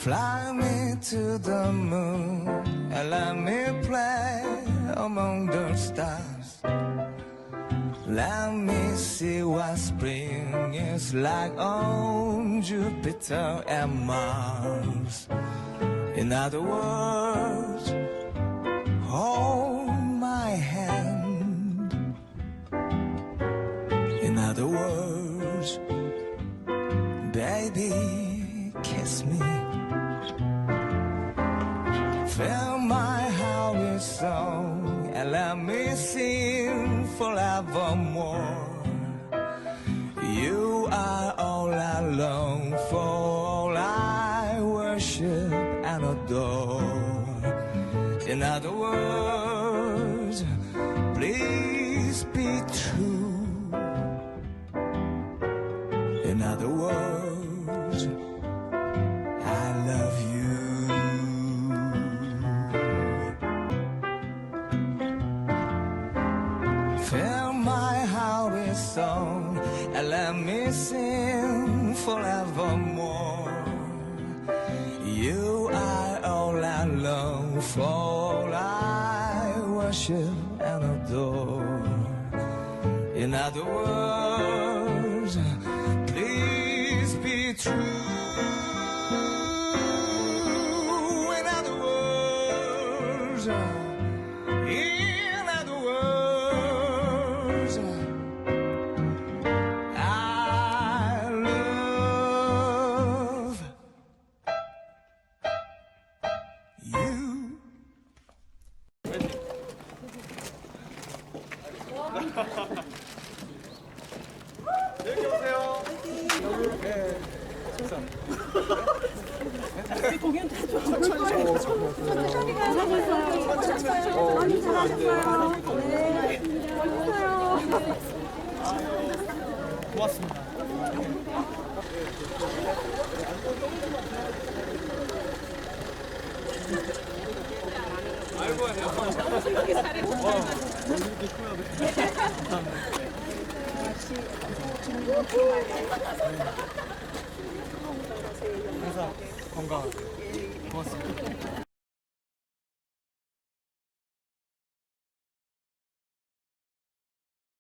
Fly me to the moon and let me play among the stars. Let me see what spring is like on Jupiter and Mars. In other words, hold my hand. In other words, baby, kiss me. Fill my heart with song and let me sing forevermore. You are all I long for, all I worship and adore. In other words, please be true. In other words, I love you. Fill my heart with song and let me sing forevermore. You are all I long for, all I worship and adore. In other words, please be true. In other words, in other words, I love you. 여기 오세요. 네, 공연 다 좋아하셨어요. 많이 잘하셨어요. 네, 멋있어요. 고맙습니다. 아이고, 이렇게 잘해주세요. 이렇게 꾸며야 돼. 항상 건강하게. 고맙습니다.